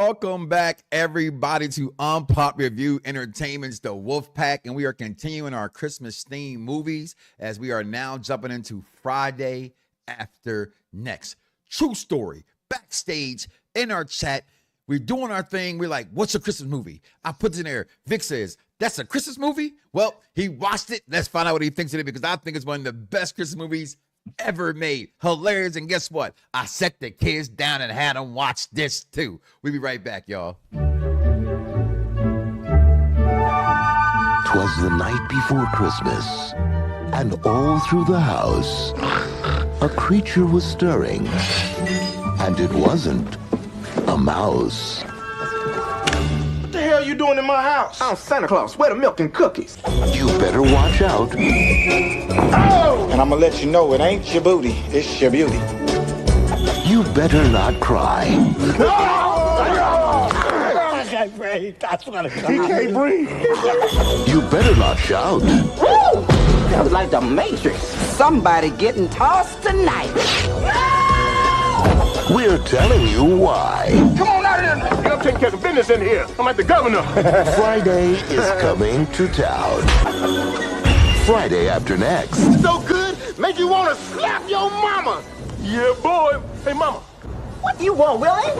Welcome back, everybody, to Unpop Review Entertainment's The Wolf Pack, and we are continuing our Christmas-themed movies as we are now jumping into Friday After Next. True story, backstage in our chat, we're doing our thing. We're like, what's a Christmas movie? I put it in there. Vic says, that's a Christmas movie? Well, he watched it. Let's find out what he thinks of it because I think it's one of the best Christmas movies ever made. Hilarious. And guess what? I set the kids down and had them watch this too. We'll be right back, y'all. 'Twas the night before Christmas, and all through the house, a creature was stirring. And it wasn't a mouse. What the hell you doing in my house? I'm Santa Claus. Where the milk and cookies? You better watch out. Oh! And I'm gonna let you know it ain't your booty, it's your beauty. You better not cry. I can't breathe. That's what he can't breathe. You better not shout. That was like the Matrix. Somebody getting tossed tonight. We're telling you why. Come on out of there. I'm taking care of business in here. I'm like the governor. Friday is coming to town. Friday After Next. So good, make you want to slap your mama. Yeah, boy. Hey, mama. What do you want, Willie?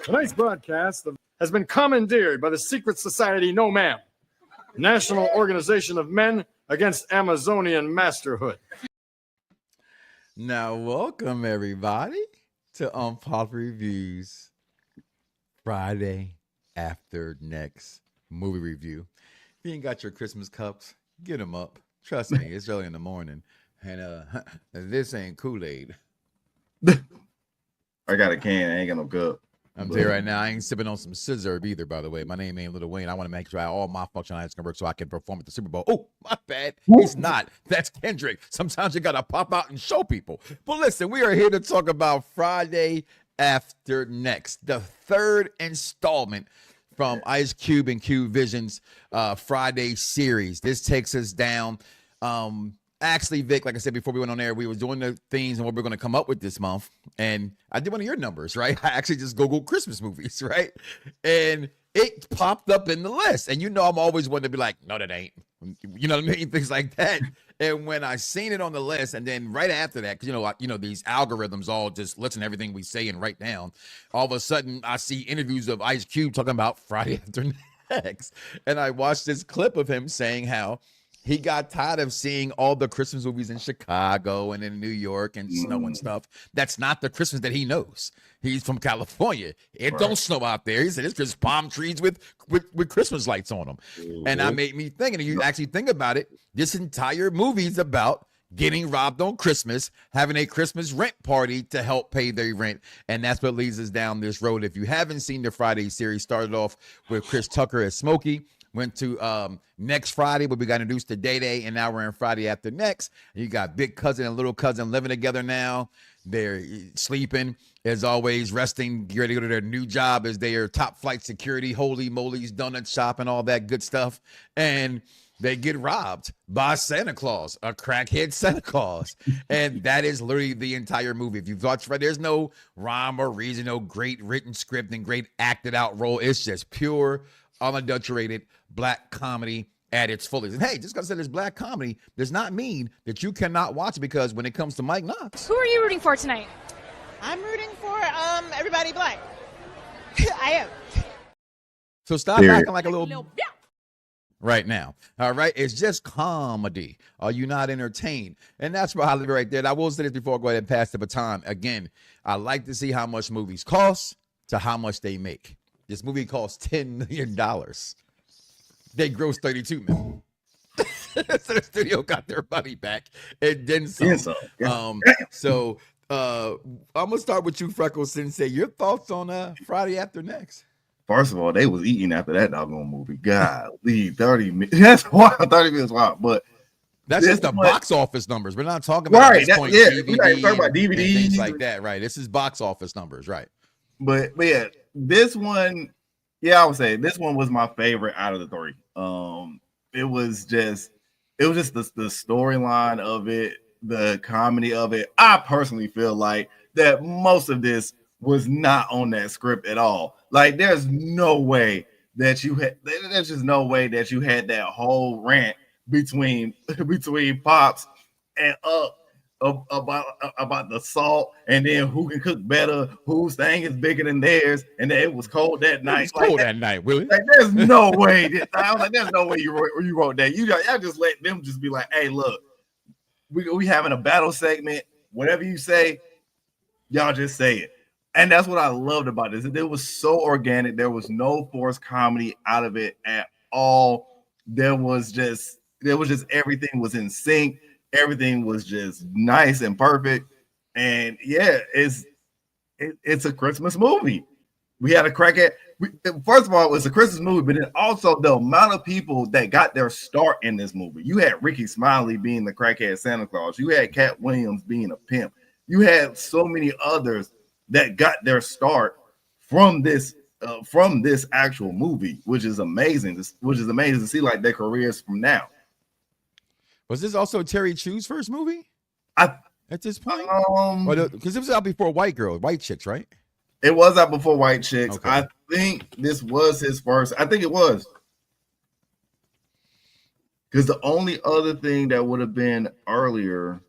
Tonight's broadcast has been commandeered by the secret society No Ma'am, National Organization of Men Against Amazonian Masterhood. Now, welcome, everybody, to Unpop Reviews Friday After Next movie review. If you ain't got your Christmas cups, get them up. Trust me, it's early in the morning. And this ain't Kool-Aid. I got a can. I ain't got no cup. I'm telling you right now, I ain't sipping on some scissor either, by the way. My name ain't Lil Wayne. I want to make sure all my functionalities can work so I can perform at the Super Bowl. Oh, my bad. He's not. That's Kendrick. Sometimes you got to pop out and show people. But listen, we are here to talk about Friday After Next, the third installment from Ice Cube and Cube Vision's Friday series. This takes us down. Actually, Vic, like I said before we went on air, we were doing the themes and what we're going to come up with this month. And I did one of your numbers, right? I actually just Googled Christmas movies, right? And it popped up in the list. And you know I'm always one to be like, no, that ain't. You know what I mean? Things like that. And when I seen it on the list, and then right after that, because these algorithms all just listen to everything we say and write down. All of a sudden, I see interviews of Ice Cube talking about Friday After Next. And I watched this clip of him saying how he got tired of seeing all the Christmas movies in Chicago and in New York and snow and stuff. That's not the Christmas that he knows. He's from California. It don't snow out there. He said it's just palm trees with Christmas lights on them. And that made me think, and you actually think about it, this entire movie is about getting robbed on Christmas, having a Christmas rent party to help pay their rent. And that's what leads us down this road. If you haven't seen the Friday series, started off with Chris Tucker as Smokey. Went to next Friday, but we got introduced to Day, and now we're in Friday After Next. You got big cousin and little cousin living together now. They're sleeping, as always, resting, get ready to go to their new job as they are top flight security, holy moly's, donut shop, and all that good stuff. And they get robbed by Santa Claus, a crackhead Santa Claus. And that is literally the entire movie. If you've watched, there's no rhyme or reason, no great written script and great acted out role. It's just pure, unadulterated black comedy at its fullest. And hey, just because I said it's black comedy does not mean that you cannot watch it, because when it comes to Mike Knox. Who are you rooting for tonight? I'm rooting for everybody black. I am. So stop acting like a little right now. All right. It's just comedy. Are you not entertained? And that's what I live right there. And I will say this before I go ahead and pass the baton. Again, I like to see how much movies cost to how much they make. This movie cost $10 million. They grossed $32 million. So the studio got their money back and then some. Yes, So I'm gonna start with you, Freckles Sensei. Your thoughts on Friday After Next? First of all, they was eating after that doggone movie. God, 30 minutes. That's wild. 30 minutes wild. But that's just the box office numbers. We're not talking about right. at this point, Yeah, DVD we're not talking about and DVDs things like that, right? This is box office numbers, right? But yeah, this one, I would say this one was my favorite out of the three. It was just the storyline of it, the comedy of it. I personally feel like that most of this was not on that script at all. Like, there's no way that there's just no way that you had that whole rant between Pops and about the salt, and then who can cook better, whose thing is bigger than theirs, and that it was cold that night. It was cold that night, Willie. Like, there's no way. I was like, there's no way you wrote that. Y'all just let them just be like, hey, look, we having a battle segment. Whatever you say, y'all just say it. And that's what I loved about this. It was so organic. There was no forced comedy out of it at all. There was just everything was in sync. Everything was just nice and perfect. And yeah, it's a Christmas movie. We had a crack at. First of all, it was a Christmas movie, but then also the amount of people that got their start in this movie. You had Ricky Smiley being the crackhead Santa Claus. You had Cat Williams being a pimp. You had so many others that got their start from this actual movie, which is amazing. Which is amazing to see, like, their careers from now. Was this also Terry Chu's first movie? At this point, because it was out before White Chicks, right? It was out before White Chicks. Okay. I think this was his first. I think it was. Because the only other thing that would have been earlier.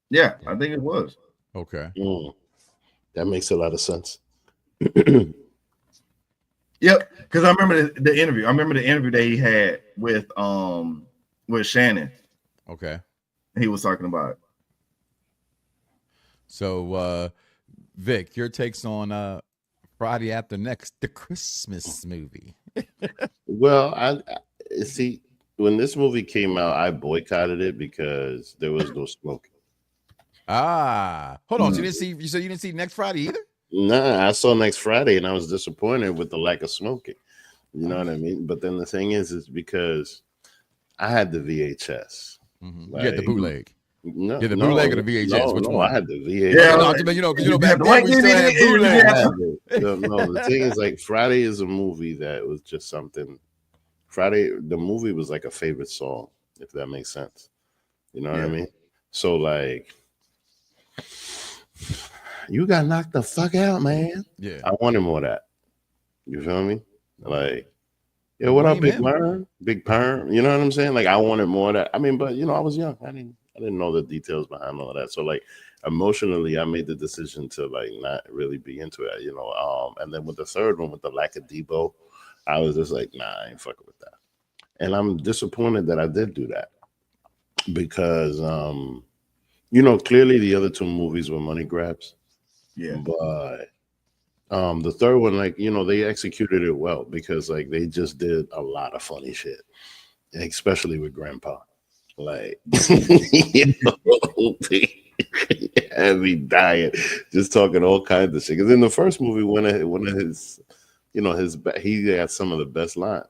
Yeah, I think it was. Okay. That makes a lot of sense. Yep, because I remember the interview. I remember the interview that he had with Shannon. Okay. He was talking about it. So, Vic, your takes on Friday After Next, the Christmas movie. Well, I see, when this movie came out, I boycotted it because there was no smoking. Hold on. So you said you didn't see Next Friday either? Nah, I saw Next Friday and I was disappointed with the lack of smoking. You know what I mean? But then the thing is because I had the VHS. Mm-hmm. You had the bootleg. No, the bootleg or the VHS? Which one? I had the VHS. Yeah, back then we still had bootleg. No, the thing is, like, Friday is a movie that was just something. Friday, the movie was like a favorite song, if that makes sense. You know what I mean? So, like, you got knocked the fuck out, man. Yeah. I wanted more of that. You feel me? Like, yeah, what up, Big Perm? Big Perm. You know what I'm saying? Like, I wanted more of that. I mean, but, I was young. I didn't know the details behind all of that. So, like, emotionally, I made the decision to, like, not really be into it, and then with the third one, with the lack of Debo, I was just like, nah, I ain't fucking with that. And I'm disappointed that I did do that because, clearly the other two movies were money grabs. Yeah. But the third one, like, they executed it well because, like, they just did a lot of funny shit, especially with Grandpa. Like, had me dying, just talking all kinds of shit. Because in the first movie, one of his, he had some of the best lines.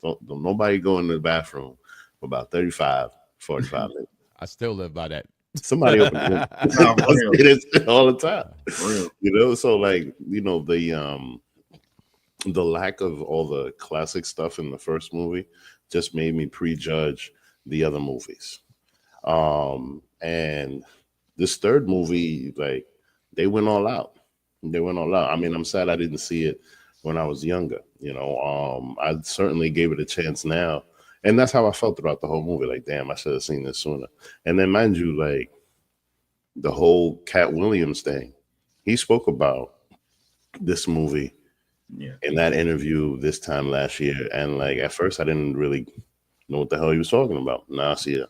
Don't nobody go in the bathroom for about 35, 45 minutes. I still live by that. Somebody open it all the time. So, like, the lack of all the classic stuff in the first movie just made me prejudge the other movies. And this third movie, like, they went all out. I mean, I'm sad I didn't see it when I was younger. I certainly gave it a chance now. And that's how I felt throughout the whole movie. Like, damn, I should have seen this sooner. And then, mind you, like, the whole Cat Williams thing, he spoke about this movie in that interview this time last year. And, like, at first I didn't really know what the hell he was talking about. Now I see it.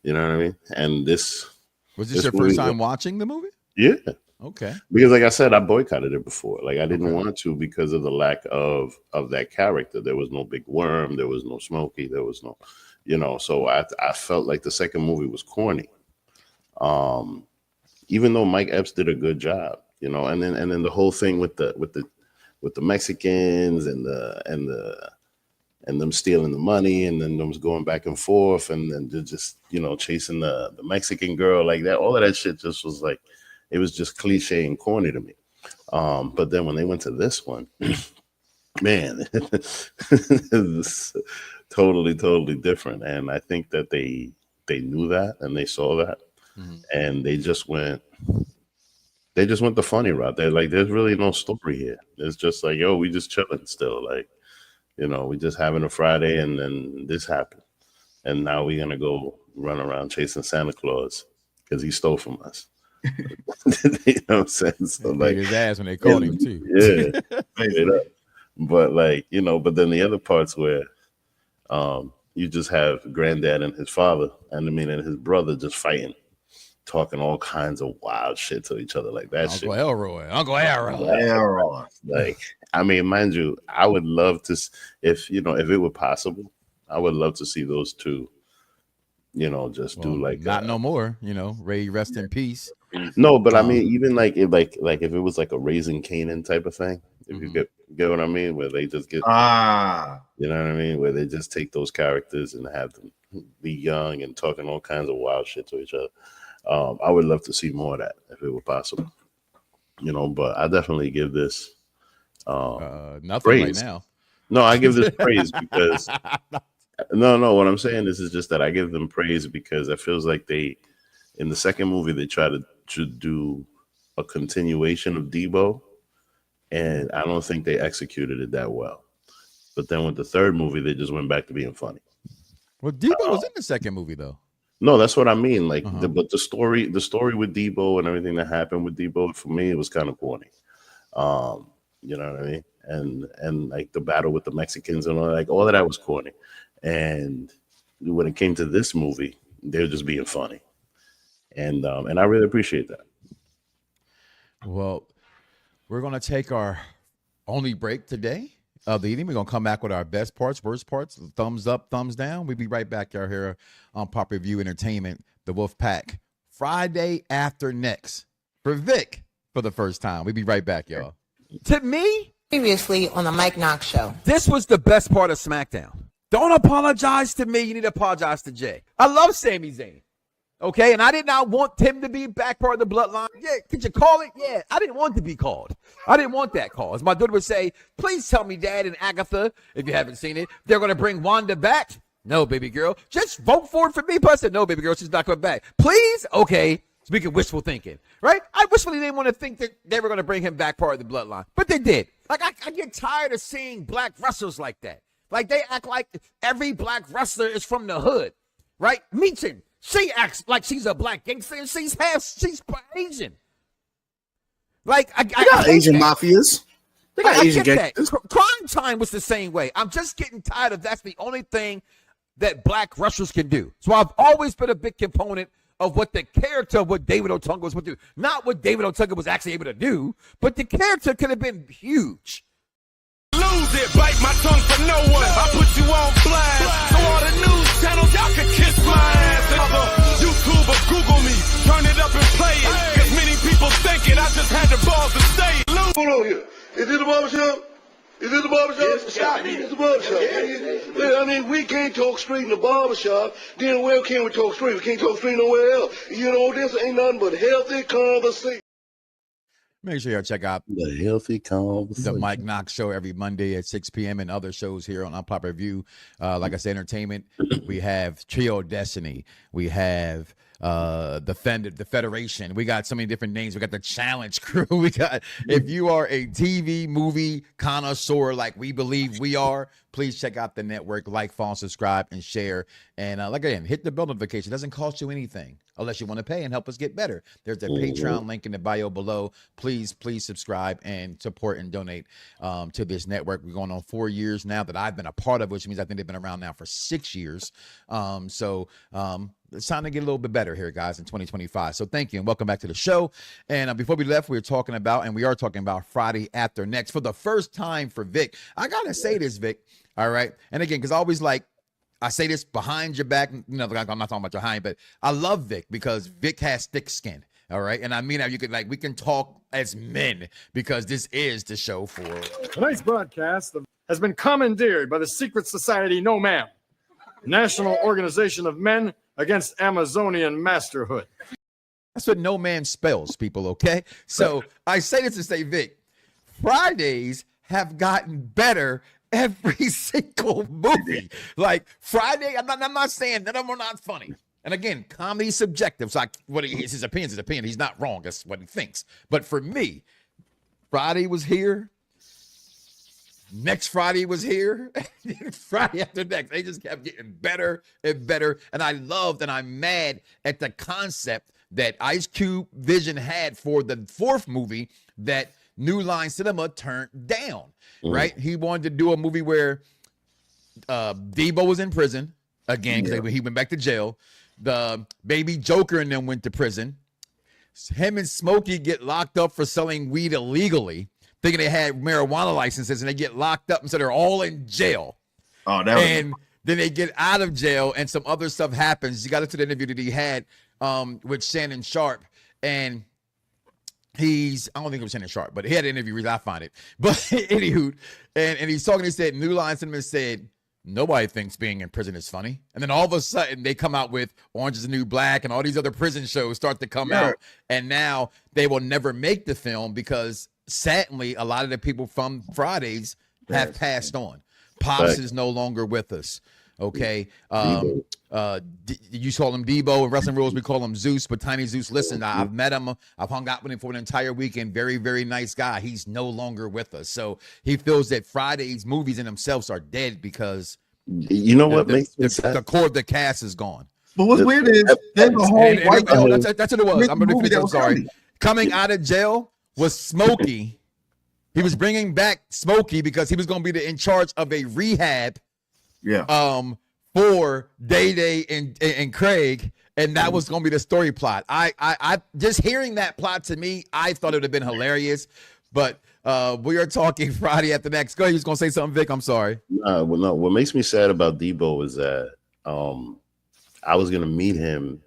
You know what I mean? And this was this your first time watching the movie? Yeah. Okay. Because, like I said, I boycotted it before. Like, I didn't want to because of the lack of that character. There was no Big Worm. There was no Smokey. There was no, you know. So I felt like the second movie was corny. Even though Mike Epps did a good job, you know, and then the whole thing with the Mexicans and them stealing the money, and then them going back and forth, and then just, you know, chasing the Mexican girl like that. All of that shit just was like, it was just cliche and corny to me. But then when they went to this one, man, it was totally different. And I think that they knew that and they saw that, and they just went the funny route. They're like, there's really no story here. It's just like, yo, we just chilling still, like, you know, we just having a Friday, and then this happened, and now we're gonna go run around chasing Santa Claus because he stole from us. You know what I'm saying? So like his ass when they called him too. Yeah, made it up. But like, you know, but then the other parts where you just have granddad and his father, and his brother just fighting, talking all kinds of wild shit to each other like that. Uncle Elroy. Like, I mean, mind you, I would love to, if it were possible, I would love to see those two, you know, just do like not no more, you know, Ray, rest in peace. No, but I mean, even like if it was like a Raising Canaan type of thing, if you get what I mean, where they just get you know what I mean, where they just take those characters and have them be young and talking all kinds of wild shit to each other. I would love to see more of that if it were possible, you know. But I definitely give this nothing praise. right now. No, I give this praise because no. What I'm saying is just that I give them praise because it feels like they, in the second movie, they try to do a continuation of Debo, and I don't think they executed it that well. But then with the third movie, they just went back to being funny. Well, Debo was in the second movie though. No, that's what I mean. Like, but the story with Debo and everything that happened with Debo, for me, it was kind of corny. You know what I mean? And like the battle with the Mexicans and all of that was corny. And when it came to this movie, they're just being funny. And I really appreciate that. Well, we're gonna take our only break today of the evening. We're gonna come back with our best parts, worst parts, thumbs up, thumbs down. We'll be right back out here on Pop Review Entertainment, the Wolf Pack, Friday after next for Vic for the first time. We'll be right back, y'all. To me, Previously on the Mike Knox Show. this was the best part of SmackDown. Don't apologize to me. You need to apologize to Jay. I love Sami Zayn. Okay, and I did not want him to be back part of the bloodline. Yeah, could you call it? Yeah, I didn't want it to be called. I didn't want that call. As my dude would say, please tell me, Dad and Agatha, if you haven't seen it, they're going to bring Wanda back. No, baby girl. Just vote for it for me. But I said, no, baby girl, she's not coming back. Please? Okay. Speaking of wishful thinking, right? I wishfully didn't want to think that they were going to bring him back part of the bloodline, but they did. Like, I get tired of seeing black wrestlers like that. Like, they act like every black wrestler is from the hood, right? Meechin, she acts like she's a black gangster and she's Asian. Like, I got Asian mafias. They got Asian gangsters. Crime Time was the same way. I'm just getting tired of that's the only thing that black wrestlers can do. So I've always been a big component of what the character of what David Otunga was able to do. Not what David Otunga was actually able to do, but the character could have been huge. Lose it, bite my tongue for no one. I put you on blast. So all the news channels, y'all can kiss my ass. YouTube or Google me, turn it up and play it. Cause many people think it, I just had the balls to say it. Hold on here. Is this the barbershop? Is this the barbershop? It's the barbershop. I mean, we can't talk straight in the barbershop. Then where can we talk straight? We can't talk straight nowhere else. You know, this ain't nothing but healthy conversation. Make sure y'all check out the Healthy Conversation, the Mike Knox Show every Monday at 6 p.m. and other shows here on Unpopular Review. Like I said, entertainment. We have Trio Destiny. We have the Federation. We got so many different names. We got the Challenge Crew. We got, if you are a TV movie connoisseur like we believe we are, please check out the network, like, follow, subscribe, and share. And like again, hit the bell notification. It doesn't cost you anything unless you want to pay and help us get better. There's a Patreon link in the bio below. Please subscribe and support and donate to this network. We're going on 4 years now that I've been a part of, which means I think they've been around now for 6 years. So it's time to get a little bit better here, guys, in 2025. So thank you and welcome back to the show. And before we left, we are talking about Friday after next for the first time for Vic. I got to say this, Vic. All right. And again, because I always like, I say this behind your back. I'm not talking about behind, but I love Vic because Vic has thick skin. All right. And I mean, we can talk as men because this is the show for. Tonight's broadcast has been commandeered by the secret society No Ma'am, National Organization of Men Against Amazonian Masterhood. That's what No Man spells, people. Okay. So I say this to say, Vic, Fridays have gotten better every single movie. Like Friday, I'm not saying none of them are not funny. And again, comedy is subjective. So his opinion is his opinion. He's not wrong. That's what he thinks. But for me, Friday was here. Next Friday was here. Friday after next. They just kept getting better and better. And I loved and I'm mad at the concept that Ice Cube Vision had for the fourth movie that New Line Cinema turned down. Right? He wanted to do a movie where Debo was in prison again because he went back to jail. The baby Joker and them went to prison. Him and Smokey get locked up for selling weed illegally, thinking they had marijuana licenses, and they get locked up, and so they're all in jail. Then they get out of jail, and some other stuff happens. You got into the interview that he had with Shannon Sharp, and I don't think it was Shannon Sharp, but he had an interview. I find it. But anywho, and he's talking, he said, New Line Cinema said, nobody thinks being in prison is funny. And then all of a sudden they come out with Orange is the New Black and all these other prison shows start to come out. And now they will never make the film because sadly, a lot of the people from Fridays have passed on. Pops is no longer with us. Okay. You call him Debo. In Wrestling Rules, we call him Zeus, but Tiny Zeus, listen, I've met him. I've hung out with him for an entire weekend. Very, very nice guy. He's no longer with us. So he feels that Friday's movies in themselves are dead because you know what makes me sad? The core of the cast is gone. But what's weird is there's a whole white that's what it was. I'm going to finish. I'm sorry. Coming out of jail was Smokey. He was bringing back Smokey because he was going to be in charge of a rehab. For Day and Craig, and that was going to be the story plot. I just hearing that plot to me, I thought it would have been hilarious. But we are talking Friday after next. Go ahead, you was going to say something, Vic? I'm sorry. No. What makes me sad about Debo is that I was going to meet him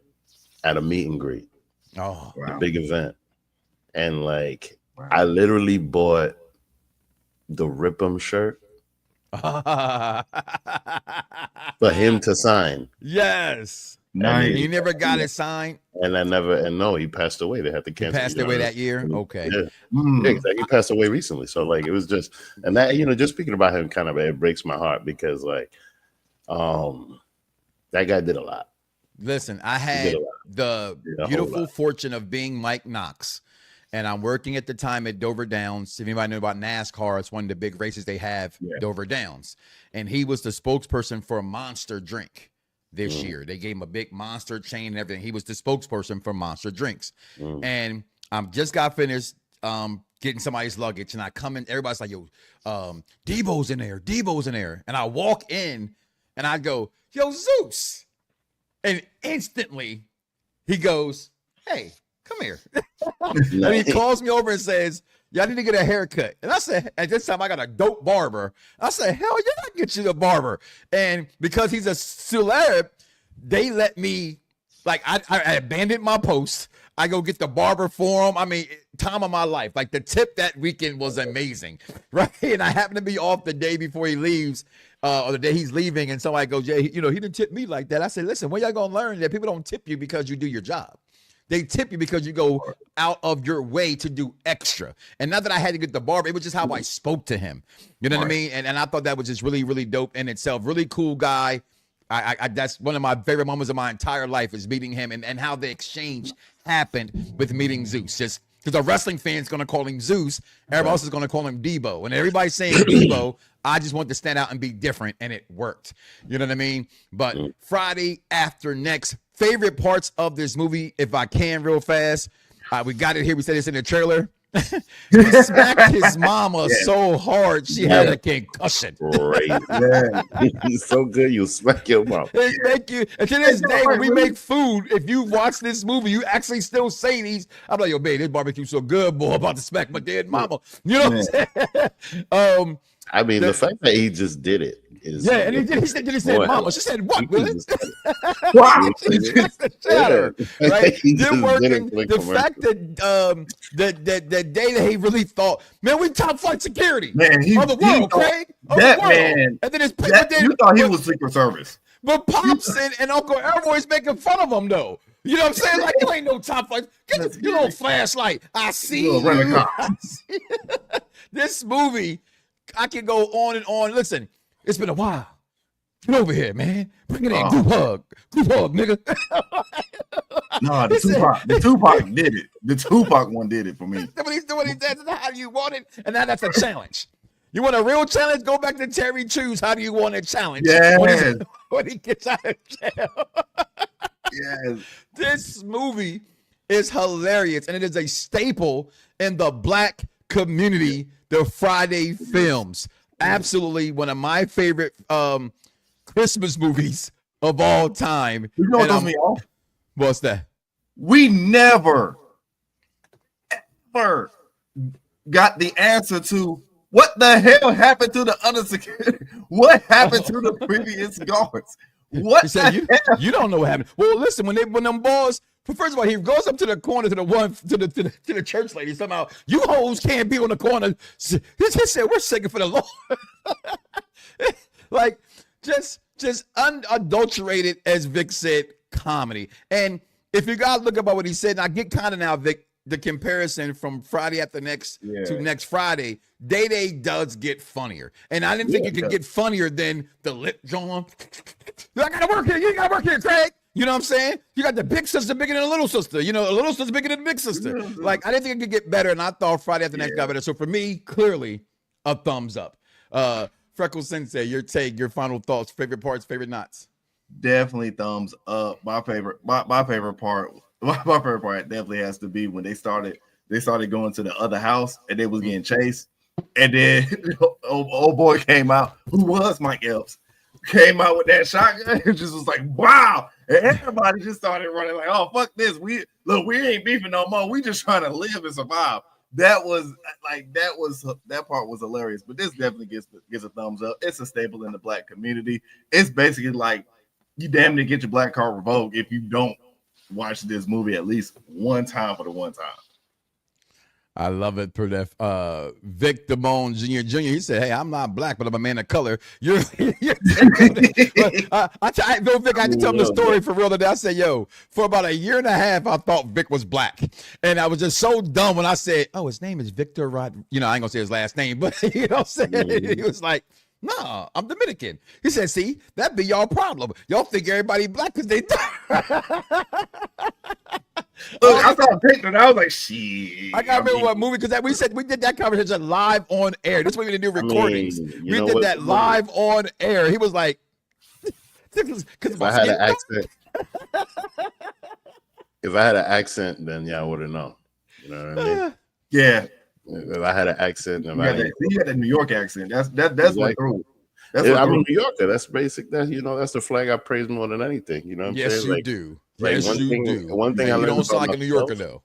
at a meet and greet, a big event, and I literally bought the Rip 'em shirt. For him to sign. Yes. Nice. He never got it signed. And he passed away. They had to cancel. He passed away that year. Okay. Yeah, exactly. He passed away recently. So it was just, and that, just speaking about him it breaks my heart because that guy did a lot. Listen, I had the beautiful fortune of being Mike Knox. And I'm working at the time at Dover Downs. If anybody knew about NASCAR, it's one of the big races they have, Dover Downs. And he was the spokesperson for Monster Drink this year. They gave him a big Monster chain and everything. He was the spokesperson for Monster Drinks. And I just got finished getting somebody's luggage. And I come in, everybody's like, yo, Debo's in there. Debo's in there. And I walk in and I go, yo, Zeus. And instantly he goes, hey, come here. And he calls me over and says, yeah, I need to get a haircut. And I said, at this time I got a dope barber. I said, hell yeah, I can get you the barber. And because he's a celeb, they let me, I abandoned my post. I go get the barber for him. I mean, time of my life. The tip that weekend was amazing, right? And I happened to be off the day before he leaves, or the day he's leaving. And somebody goes, yeah, he didn't tip me like that. I said, listen, when y'all gonna learn that people don't tip you because you do your job? They tip you because you go out of your way to do extra. And not that I had to get the barber, it was just how I spoke to him. You know what I mean? And I thought that was just really, really dope in itself. Really cool guy. I that's one of my favorite moments of my entire life is meeting him and how the exchange happened with meeting Zeus. Just because a wrestling fan's going to call him Zeus, everybody else is going to call him Debo. And everybody's saying Debo, I just want to stand out and be different, and it worked. You know what I mean? But Friday after next, favorite parts of this movie, if I can real fast. We got it here. We said this in the trailer. He smacked his mama so hard she had a concussion. Great. He's so good. You smack your mama. Thank you. And to this day, when we make food, if you watch this movie, you actually still say these. I'm like, yo, babe, this barbecue so good, boy. I'm about to smack my dead mama. You know what I'm saying? I mean, the fact that he just did it. is. Yeah, and he said, "Mama." She said, "What, Willis?" Wow. She just shot her, right? He They're just working. did it for the The fact that day that he really thought, man, we top flight security Man, of the world, Craig. Of that the world. man. And then it's You thought he was Secret Service. But Pops and Uncle Elroy's making fun of him though. You know what I'm saying? Like, you ain't no top flight. Get your little flashlight. I see you. This movie, I can go on and on. Listen, it's been a while. Get over here, man. Bring it in. Group hug. Group hug, nigga. No, the Tupac did it. The Tupac one did it for me. What he says, how do you want it? And now that's a challenge. You want a real challenge? Go back to Terry Chews. How do you want a challenge? Yeah. When he gets out of jail. Yes. This movie is hilarious, and it is a staple in the black community, the Friday films. Absolutely one of my favorite Christmas movies of all time. You know what throws me off? What's that? We never, ever got the answer to what the hell happened to the other security? What happened to the previous guards? What He said, you don't know what happened. Well, listen, when them boys, first of all, he goes up to the corner to the church lady. Somehow, you hoes can't be on the corner. He said, we're singing for the Lord. Like, just unadulterated, as Vic said, comedy. And if you guys look about what he said, and I get kind of now, Vic, the comparison from Friday after next to next Friday, Day does get funnier. And I didn't think you could get funnier than the lip John. I gotta work here. You gotta work here, Craig. You know what I'm saying? You got the big sister bigger than a little sister. You know, a little sister bigger than the big sister. Like, I didn't think it could get better, and I thought Friday after next got better. So for me, clearly, a thumbs up. Freckle Sensei, your take, your final thoughts, favorite parts, favorite knots. Definitely thumbs up. My favorite part definitely has to be when they started going to the other house and they was getting chased, and then old boy came out, who was Mike Epps, came out with that shotgun and just was like, wow, and everybody just started running like, oh, fuck this, we ain't beefing no more, we just trying to live and survive. That part was hilarious. But this definitely gets a thumbs up. It's a staple in the black community. It's basically like you damn near get your black card revoked if you don't watch this movie at least one time for the one time. I love it for that. Vic Damone Jr. He said, "Hey, I'm not black, but I'm a man of color." I know Vic. I had to tell him the story for real today. I said, "Yo, for about a year and a half, I thought Vic was black, and I was just so dumb when I said, oh, his name is Victor Rod. You know, I ain't gonna say his last name, but you know what I'm saying." He was like, "No, I'm Dominican." He said, "See, that be y'all problem. Y'all think everybody black because they." Look, I saw a picture and I was like, "Shit." I gotta remember what movie, because we did that conversation live on air. This is what we didn't do recordings. We did that live on air. He was like, if I had an accent, then yeah, I would have known. You know what I mean? Yeah. If I had an accent, you had that New York accent. That's what through. I'm a New Yorker. That's basic. That's the flag I praise more than anything. You know what I'm saying? Yes, you do. Like yes, you do. One thing I learned, you don't sound like a New Yorker though.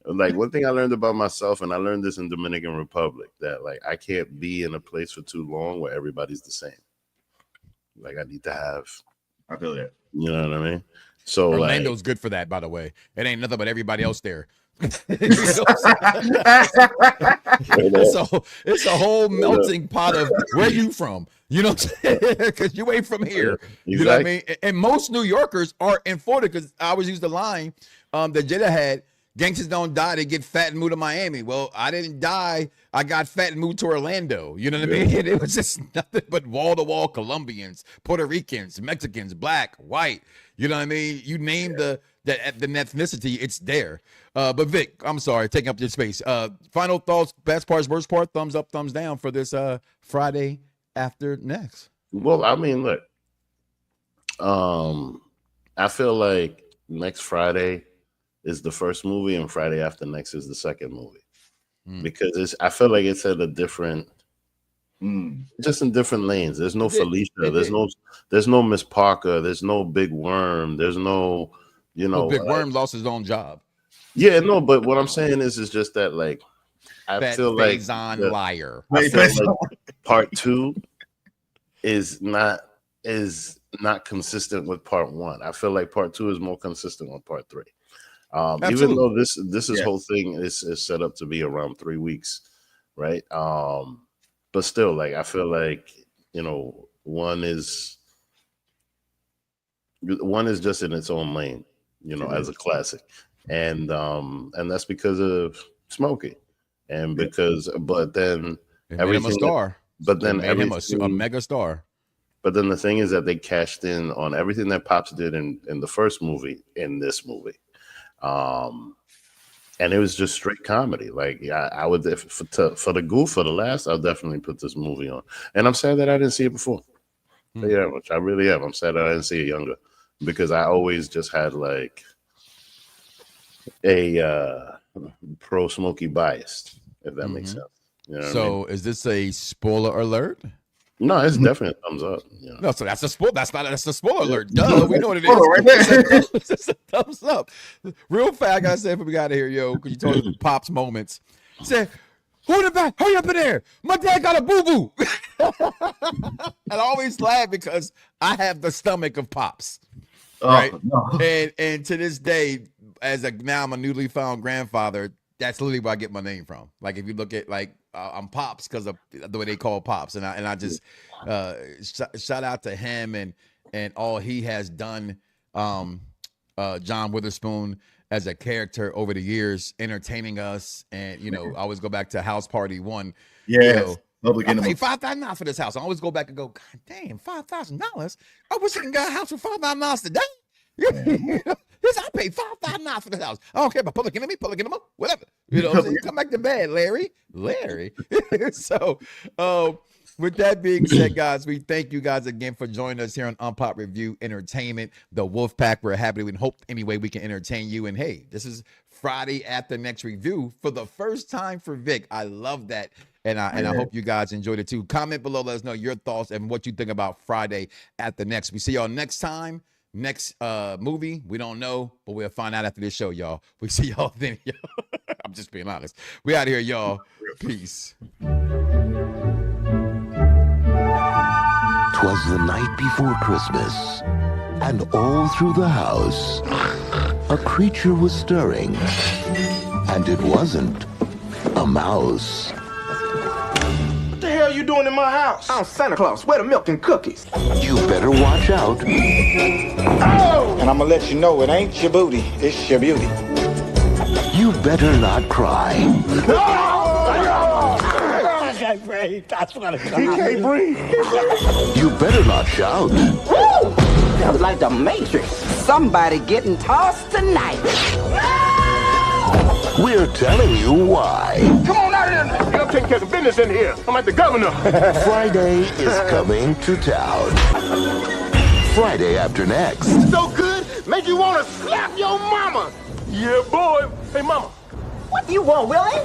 Like one thing I learned about myself, and I learned this in Dominican Republic, that like I can't be in a place for too long where everybody's the same. Like I need to have. I feel that. You know what I mean? So Orlando's good for that, by the way. It ain't nothing but everybody else there. It's a whole melting pot of where you from, you know, because you ain't from here. Exactly. You know what I mean? And most New Yorkers are in Florida, because I always use the line that Jada had: gangsters don't die, they get fat and move to Miami. Well, I didn't die, I got fat and moved to Orlando. You know what I mean? It was just nothing but wall-to-wall Colombians, Puerto Ricans, Mexicans, black, white. You know what I mean? You name the ethnicity, it's there. But Vic, I'm sorry, taking up your space. Final thoughts, best parts, worst part, thumbs up, thumbs down for this Friday after next. Well, I mean, look, I feel like next Friday is the first movie and Friday after next is the second movie. Because I feel like it's at a different, just in different lanes. There's no Felicia, there's no Miss Parker, there's no Big Worm, there's no, Big Worm lost his own job. Yeah, no, but what I'm saying is just that, like, I feel like liar. I feel like part two is not consistent with part 1. I feel like part 2 is more consistent with part 3. Even though this whole thing is set up to be around 3 weeks, right? But still, like, I feel like, you know, one is just in its own lane, you know, as a classic, and that's because of Smokey, and because, but then everything, a star, but then everything, a mega star. But then the thing is that they cashed in on everything that Pops did in the first movie in this movie. And it was just straight comedy. Like, I would, for the goof, for the last, I'll definitely put this movie on. And I'm sad that I didn't see it before. Yeah, which I really am. I'm sad that I didn't see it younger, because I always just had like a pro Smokey bias, if that makes sense. You know so what I mean? Is this a spoiler alert? No, it's definitely a thumbs up. You know? No, so that's a spoiler. That's a spoiler alert. Duh, we know what it is. Right there. It's a thumbs up. Real fast, I gotta say before we got out of here, yo, because you told me Pops moments. Say, who in the back? Hurry up in there. My dad got a boo-boo. And I always laugh because I have the stomach of Pops. Right. No. And to this day, now I'm a newly found grandfather, that's literally where I get my name from. Like, if you look at, like, I'm Pops because of the way they call Pops, and I just shout out to him and all he has done, John Witherspoon, as a character over the years, entertaining us. And I always go back to House Party 1. Yeah, I paid $5,000 for this house. I always go back and go, God damn, $5,000. I wish I could get a house for $5,000 today. I paid $5,000 for this house. I don't care about public enemy, whatever. Come back to bed, Larry. So, with that being said, guys, we thank you guys again for joining us here on Unpop Review Entertainment, the Wolfpack. We're happy. We hope any way we can entertain you. And hey, this is Friday after next review for the first time for Vic. I love that. And I hope you guys enjoyed it too. Comment below, let us know your thoughts and what you think about Friday at the next. We see y'all next time. Next movie, we don't know, but we'll find out after this show, y'all. We see y'all then, y'all. I'm just being honest. We out here, y'all. Peace. 'Twas the night before Christmas, and all through the house, a creature was stirring, and it wasn't a mouse. What the hell are you doing in my house? I'm Santa Claus. Where the milk and cookies? You better watch out. Oh! And I'm gonna let you know it ain't your booty, it's your beauty. You better not cry. I can't breathe. That's what it is. He can't breathe. You better not shout. Woo! Sounds like the Matrix. Somebody getting tossed tonight. We're telling you why. Come on out of here. I'm taking care of business in here. I'm like the governor. Friday is coming to town. Friday after next. So good, make you want to slap your mama. Yeah, boy. Hey, mama. What do you want, Willie?